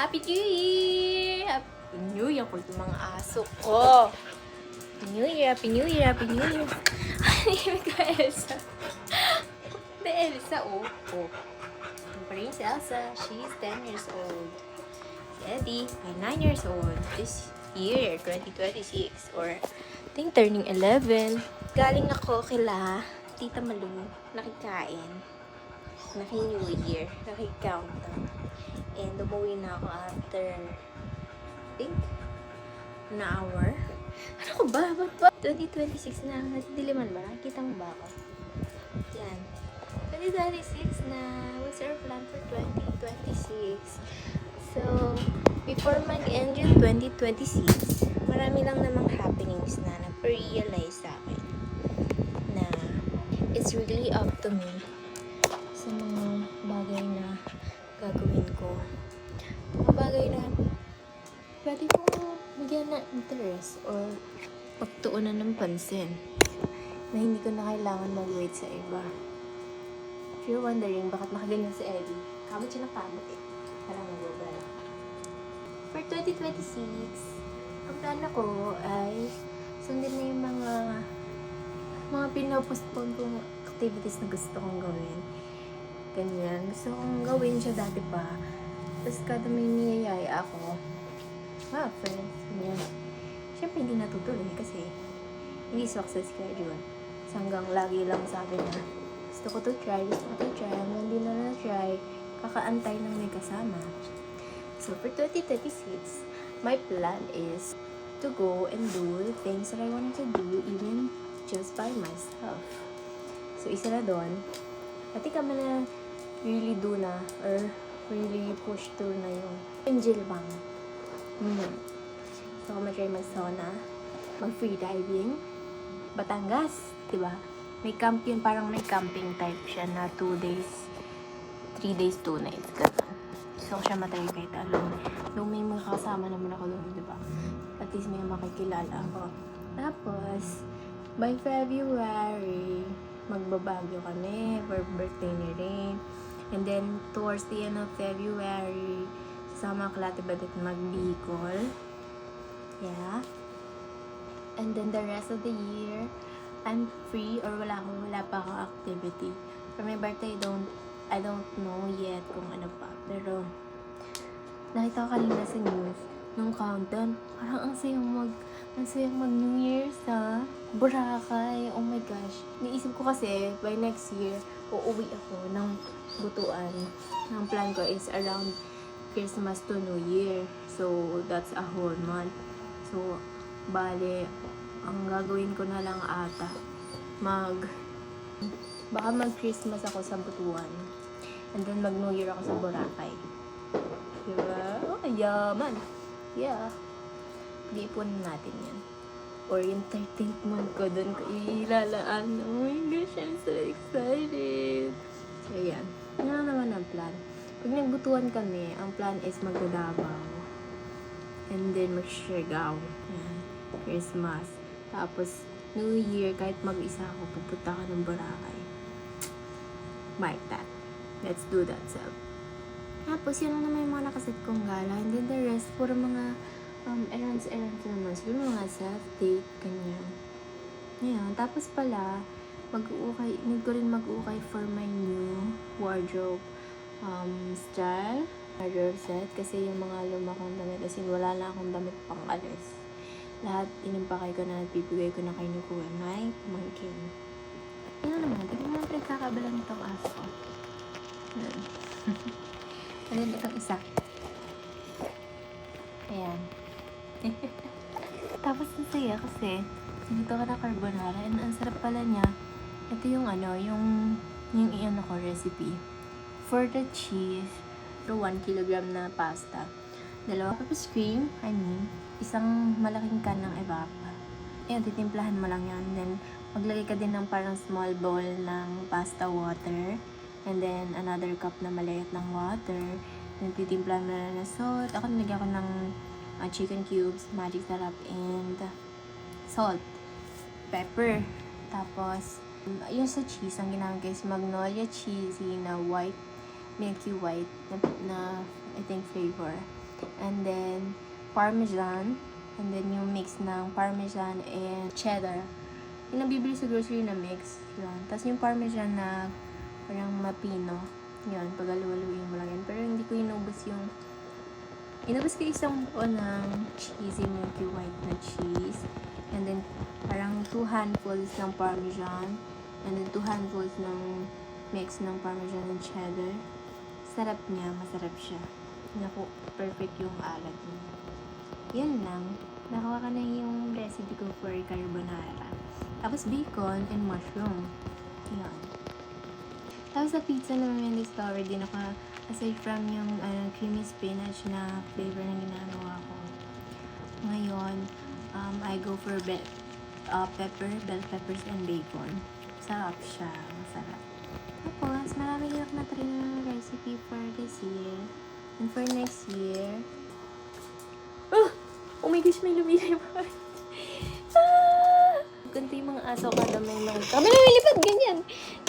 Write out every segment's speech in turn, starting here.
Happy New Year! Happy New Year ko itong mga aso ko. Happy New Year, Happy New Year, Happy New Year. Ay, ko Elsa. The Elsa, oh. Oh. Princess Elsa, she's 10 years old. Si Eddie, ay 9 years old. This year, 2026. Or, I think turning 11. Galing ako kila Tita Malu, nakikain. Naki-New Year, naki-countdown. And umuwi na ako after, I think, an hour. Ano ko ba? Ba't ba? 2026 na. Natidiliman ba? Nakikita mo ba ako? Yan. 2026 na. What's our plan for 2026? So, before mag-end yung 2026, marami lang namang happenings na nag-realize sa akin na it's really up to me sa mga bagay na gagawin ko. Mga bagay na pwede ko bigyan na interest or pagtuunan ng pansin na hindi ko na kailangan mag-wait sa iba. If you're wondering bakit nakaganyan si Eddie, kamot siya ng kamot eh. Parang mag-ubra lang. For 2026, ang plano ko ay sundin na yung mga pinapostpone kong activities na gusto kong gawin. Ganyan. Gusto kong gawin siya dati pa. Tapos kada may niyayaya ako, friends, ganyan. Siyempre hindi natutuloy kasi hindi success schedule. So hanggang lagi lang sabi na gusto ko to try, hanggang di na na-try, kakaantay ng may kasama. So for 2036, my plan is to go and do the things that I wanted to do even just by myself. So isa na doon, pati kami na really do na or really push through na yung angel bang. So, mag-try mag-sauna, mag-free diving, Batangas, diba? May camp yun, parang may camping type siya na 2 days, 3 days, 2 nights, gano'n. So, siya matry kahit alone. Though may mga kasama naman ako doon, diba? At least may makikilala ako. Tapos, by February, magbabagyo kami for birthday ni Rain. And then, towards the end of February, sama Klate Badet mag-Bicol. Yeah. And then, the rest of the year, I'm free or wala pa akong activity. For my birthday, I don't know yet kung ano pa. Pero, nakita ko kanina sa news, nung countdown, parang ang sayang mag New Year's, ha? Boracay, oh my gosh. Niisip ko kasi, by next year, uuwi ako ng Butuan. Ang plan ko is around Christmas to New Year. So, that's a whole month. So, bale, ang gagawin ko na lang ata, baka mag-Christmas ako sa Butuan. And then, mag-New Year ako sa Boracay. Diba? Oh, yaman. Yeah. Pag-iipunin natin yan. Or yung 13th month ko, doon ko ilalaan. Oh my gosh, I'm so excited. So, yan. Yan naman ang plan. Pag nagbutuan kami, ang plan is magdadabaw. And then mag-Siargao. Yan. Christmas. Tapos, New Year, kahit mag-isa ako, pupunta ka ng Boracay. Like that. Let's do that, so. Tapos, yun lang naman yung mga nakaset kong gala. And then the rest, puro mga errands naman. Siguro mga self-date, ganyan. Ngayon, tapos pala, need ko rin mag-ukay for my new wardrobe style, wardrobe set, kasi yung mga luma kong damit, kasi wala na akong damit pang alis. Lahat, inimpakay ko na at bibigay ko na kay Nukuha, my pamangkin. Yan naman, tignan mo na pinagkakabalan itong aso ko. Yan. Ano itong isa? Ayan. Tapos nasaya kasi sinito ka na carbonara and ang sarap pala niya. Ito yung yung iyon ko recipe. For the cheese, for 1 kilogram na pasta, 2 cups cream, isang malaking can ng evap. Ayan, titimplahan mo lang yan. Then, maglagay ka din ng parang small bowl ng pasta water. And then, another cup na maliit ng water. Then, titimplahan mo na salt. Ako, nilagyan ko ng chicken cubes, magic sarap, and salt, pepper. Tapos, yung sa cheese, ang ginamit ko is Magnolia cheesy na white, milky white, na I think flavor. and then parmesan, and then yung mix ng parmesan and cheddar. Yung nabibili sa grocery na mix, yun. Tapos yung parmesan na parang mapino, yun, pag-alu-aluin mo lang yun. Pero hindi ko inubos ko isang buo ng cheesy milky white na cheese, and then parang 2 handfuls ng parmesan, and then 2 handfuls ng mix ng parmesan and cheddar. Sarap niya, masarap siya. Naku, perfect yung alat niya. Yun lang. Nakuha ka na yung recipe ko for carbonara. Tapos bacon and mushroom. Yan. Tapos sa pizza naman yung discovered din ako, aside from yung creamy spinach na flavor na ginagawa ko. Ngayon, I go for bell peppers and bacon. Sarap siya. Masarap. Tapos, marami din ako na-try ng recipe for this year. And for next year, oh my gosh, may lumilipad. Ganito yung mga aso kada may mga... Kami lumilipad, ganyan.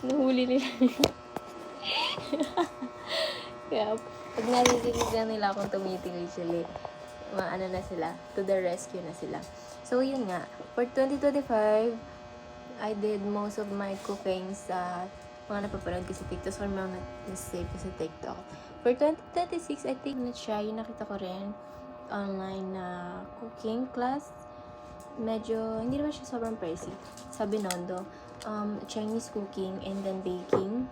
Nahuli nila. Kaya, pag narinig na nila akong tumitingin sila, maano na sila, to the rescue na sila. So, yun nga. For 2025, I did most of my cooking sa mga napapanood ko sa TikTok or mga na-save ko sa TikTok. For 2026, I think na-try, nakita ko rin online na cooking class. Medyo, hindi naman siya sobrang pricey. Sa Binondo, Chinese cooking and then baking.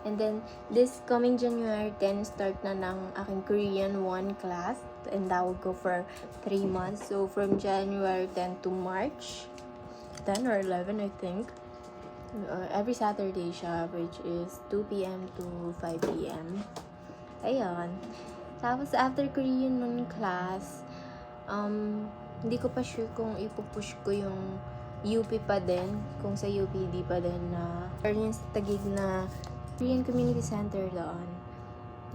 And then, this coming January 10, start na ng aking Korean 1 class. And that will go for 3 months. So, from January 10 to March 10 or 11, I think. Every Saturday siya, which is 2 p.m. to 5 p.m. Ayun. Tapos, after Korean 1 class, hindi ko pa sure kung ipupush ko yung UP pa din, kung sa UPD pa din na, or yung sa Taguig na Korean Community Center doon.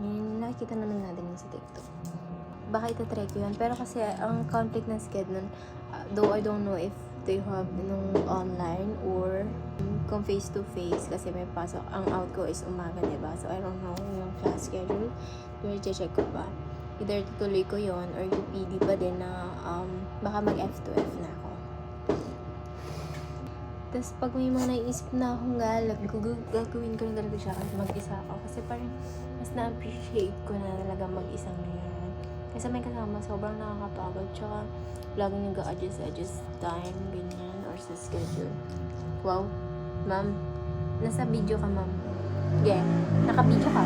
Yun, nakikita naman natin yun sa TikTok. Baka itatry ko yun. Pero kasi, ang conflict ng schedule, though I don't know if they have nung online or kung face-to-face kasi may pasok. Ang out ko is umaga, diba? So, I don't know yung class schedule. Pero check ko pa. Either tutuloy ko yon or UPD pa din na baka mag-F2F na ako. Tapos, pag may mga naiisip na akong gagawin ko na talaga siya kasi mag-isa ako. Kasi parang mas na-appreciate ko na talaga mag-isa ngayon. Kasi may kasama, sobrang nakakapagod. Tsaka, laging nag-adjust time, ganyan, or sa schedule. Wow. Ma'am, nasa video ka, ma'am. Yeah, naka-video ka.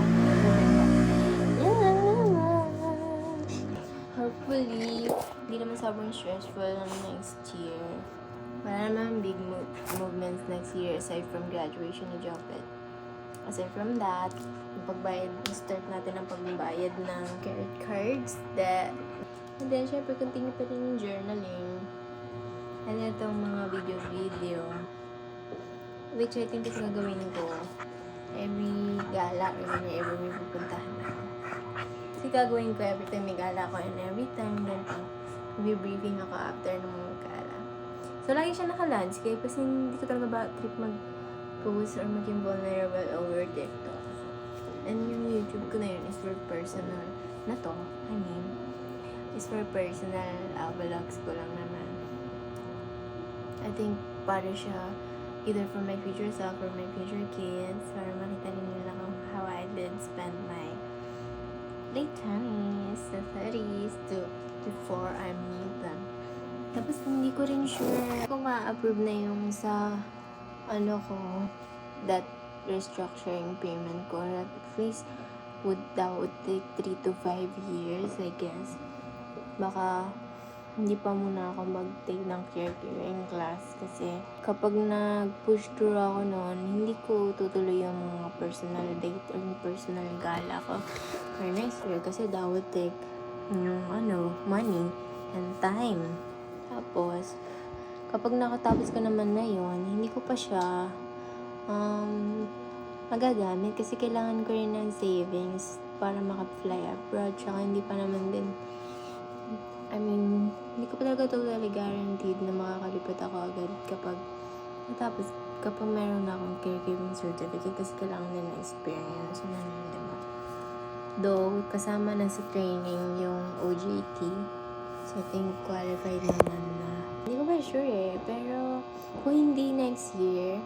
Hopefully, hindi naman sobrang stressful ng next year. Wala naman big movements next year aside from graduation ni Jopet. Aside from that, start natin ang pagbabayad ng credit cards, debt. And then, syempre, continue pa rin yung journaling. And itong mga video, which I think is gagawin ko every gala or every may pupuntahan ako. Kasi gagawin ko every time may gala ko and every time ganito, may briefing ako after ng mga gala. So, lagi siya naka-landscape kasi hindi ko talaga ba trip mag-post or maging vulnerable over TikTok. And yung YouTube ko na yun is for personal na to. I mean, is for personal vlogs ko lang naman. I think para siya either for my future self or my future kids para makita rin nila kung how I did spend my late 20s to 30s to before I meet them. Tapos hindi ko rin sure kung ma-approve na yung sa that restructuring payment ko. At least that would take 3 to 5 years, I guess. Baka hindi pa muna ako mag-take ng caregiving class kasi kapag nag-push through ako noon, hindi ko tutuloy yung mga personal date or yung personal gala ko for next year kasi that would take yung money and time. Tapos, kapag nakatapos ko naman na yun, hindi ko pa siya magagamit kasi kailangan ko rin ng savings para maka-fly abroad. Tsaka hindi pa naman din hindi ko pa talaga totally guaranteed na makakalipad ako agad kapag meron na akong caregiving certificate kasi kailangan din ng experience. Though, kasama na sa training yung OJT. So, I think qualified naman na. Hindi ko ba sure eh. Pero, kung hindi next year,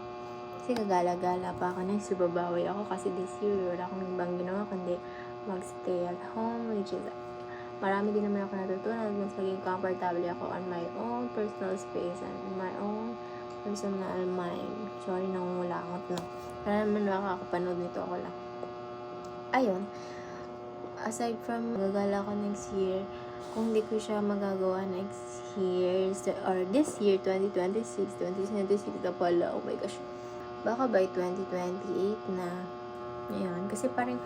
kasi kagala-gala pa ako. Next year, babawi ako. Kasi this year, wala akong ibang ginawa kundi mag-stay at home. Which is, marami din naman ako natutunan. Mas maging comfortable ako on my own personal space and on my own personal mind. Sorry, nangungula ako na. Wala naman nakakapanood nito, ako lang. Ayun. Aside from gagala ko next year, kung hindi ko siya magagawa next year, or this year, 2026 na pala, oh my gosh. Baka by 2028 na. Ayun. Kasi parang,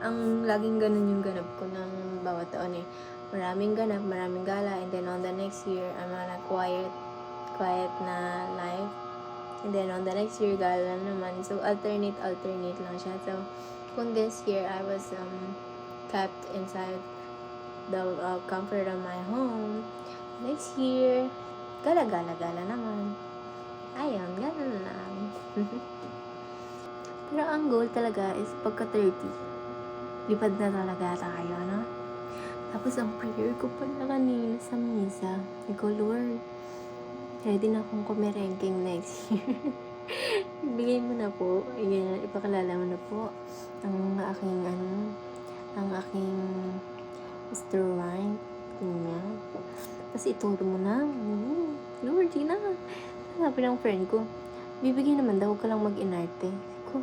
ang laging ganun yung ganap ko ng bawat taon eh. Maraming ganap, maraming gala, and then on the next year, I'm on a quiet na life. And then on the next year, gala naman. So, alternate lang siya. So, kung this year, I was kept inside the comfort of my home, next year, gala naman. Ayun, ganun lang. Pero ang goal talaga is pagka 30, lipad na talaga tayo, no? Tapos ang prayer ko pala kanina sa misa, ko, Lord, ready na akong kumirengking next year. Ibigay mo na po, ipakilala mo na po ang aking Mr. Right niya. Tapos ituro mo na, Lord, di na. Sabi ng friend ko, bibigyan naman daw, huwag ka lang mag-inarte. Ko,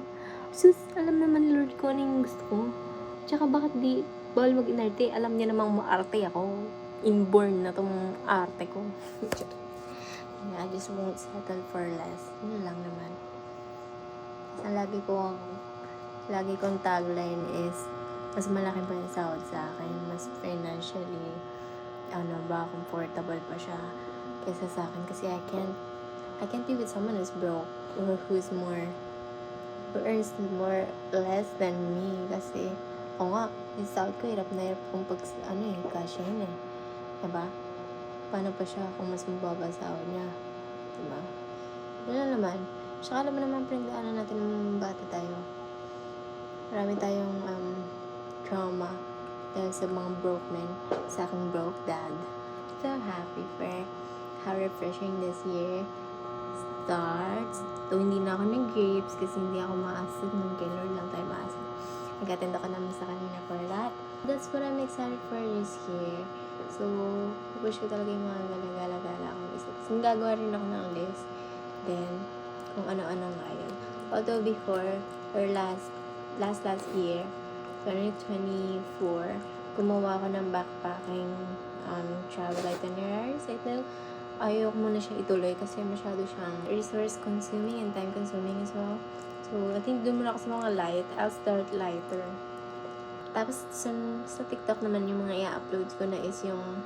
sus, alam naman Lord ko ano yung gusto ko. Tsaka bakit di bawal mag-inarte? Alam niya namang maarte ako. Inborn na tong arte ko. I just won't settle for less. Yun lang naman. Ang lagi kong tagline is, mas malaki pa yung sahod sa akin. Mas financially, comfortable pa siya kaysa sa akin. Kasi I can't be with someone who's broke or who earns more less than me. Kasi, yung sahod ko, hirap na hirap kung cash in eh. Diba? Paano pa siya kung mas mababa sahod niya? Diba? Yun lang naman. Tsaka alam mo naman, pinagdaanan natin ng bata tayo. Marami tayong trauma dahil sa mga broke men, sa aking broke dad. So happy for how refreshing this year starts. So, hindi na ako nag-grapes kasi hindi ako maasig. Kay Lord lang tayo maasig. Nag-attend ako namin sa kanina for that. That's what I'm excited for this year. So, push ko talaga yung mga gala-gala akong isa. Kasi gagawa rin ako ng list. Then, kung ano-ano nga yun. Although before, or last year, 2024, gumawa ako ng backpacking travel itineraries. I think, ayoko muna siya ituloy kasi masyado siyang resource consuming and time consuming as well. So, I think doon muna ako sa mga light. I'll start lighter. Tapos, sa TikTok naman, yung mga i-uploads ko na is yung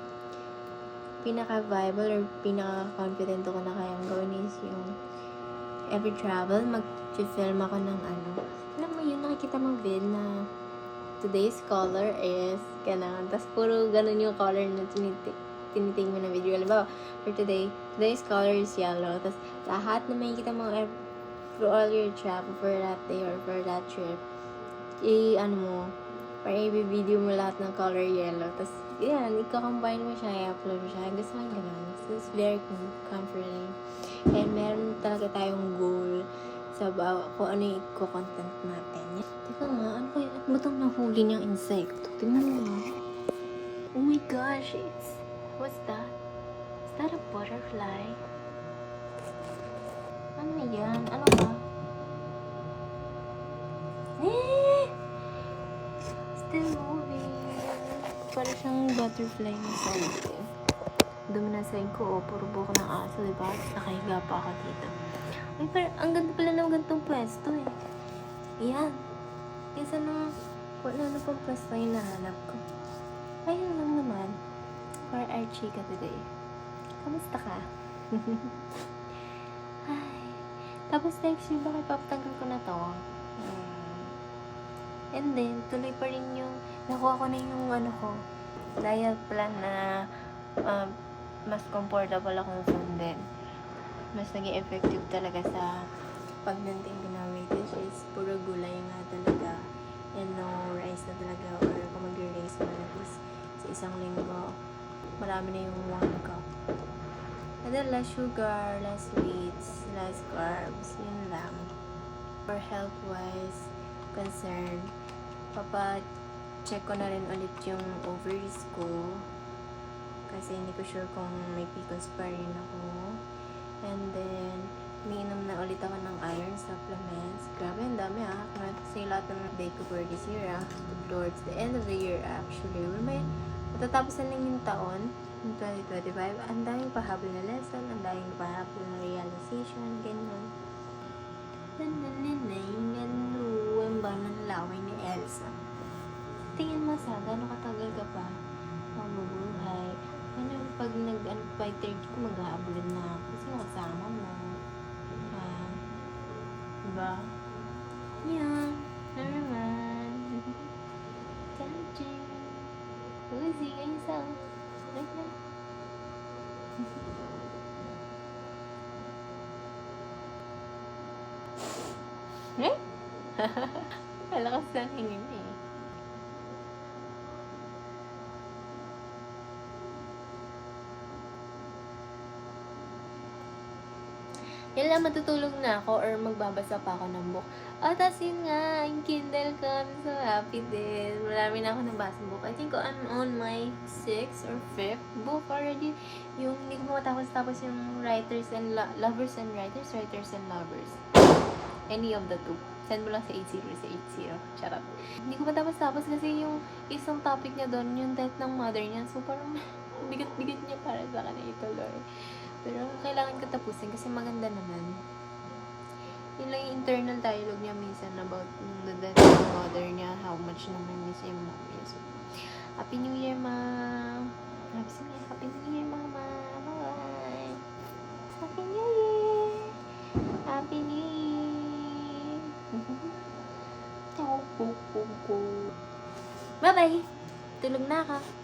pinaka-viable or pinaka-confident ko na kayang gawin is yung every travel, mag-film ako ng alam mo yun, nakikita mong vid na today's color is ganun. Tapos, puro ganun yung color na tiniting mo na video. Halimbawa, for today's color is yellow. Tapos, lahat na makikita mo for all your travel for that day or for that trip, i-video mo lahat ng color yellow. Tapos, yan, i-combine mo siya, i-upload mo siya. Gusto lang ganun. So, it's very comforting. And meron talaga tayong goal sa kung ano yung i-content natin. Teka nga, ano kaya? Ano itong nahuli niyang insekto? Tingnan mo nga. Oh my gosh, what's that? Is that a butterfly? Ano yan? Ano ba? Still moving. Para siyang butterfly na side. Dumi na side ko, puro buko ng aso, diba? Nakahiga pa ako dito. Ay, parang ang ganda pala ng gantong pwesto eh. Ayan. Isa na, kung ano pang pwesto yung nahanap ko. Ayun lang naman. For our chika today. Kamusta ka? Ay. Tapos next year, bakit papatanggal ko na to? And then, tuloy pa rin yung, nakuha ko na yung diet plan na mas comfortable akong sundin. Mas naging effective talaga sa pag-maintain ko ng weight, which is puro gulay nga talaga. And no rice na talaga, or kung mag-rice man at least sa isang linggo. Marami na yung 1 cup. And then, less sugar, less sweets, less carbs. Yun lang. For health-wise concern, check ko na rin ulit yung ovaries ko. Kasi hindi ko sure kung may PCOS pa rin ako. And then, umiinom na ulit ako ng iron supplements. Grabe, ang dami Kasi lahat ng day ko for this year towards the end of the year actually. Matatapos na lang yung taon, yung 2025. Ang daming pahabol na lesson, ang daming pahabol na realization, ganyan. Ang ba ng laway ni Elsa? Tingin mo sa, gano'ng katagal ka pa mabubuhay? Ano, pag by 30 ko, mag-aabulan na ako. Kasi kasama mo. Diba? Yan. Ano naman? Kanji. Uzi, kayo sa. Right na. Eh? Malakas na hingin eh. Yan lang, matutulog na ako or magbabasa pa ako ng book. Tas yun nga, yung Kindle ko, I'm so happy din. Marami na ako nabasang book. I think I'm on my 6th or 5th book already. Yung hindi ko matapos yung Writers and Lovers and Writers, Writers and Lovers. Any of the two. Send mo lang sa 80 sa 80. Charot. Hindi ko matapos kasi yung isang topic niya doon, yung death ng mother niya. So parang bigat-bigat niya para sa akin na ituloy. Pero kailangan ko tapusin kasi maganda naman. Yun lang yung internal dialogue niya minsan about the death of the mother niya, how much naman miss yung mom niya. So, Happy New Year, Ma! Happy New Year, Mama! Bye-bye! Happy New Year! Happy New Year! Bye-bye! Tulog na ako.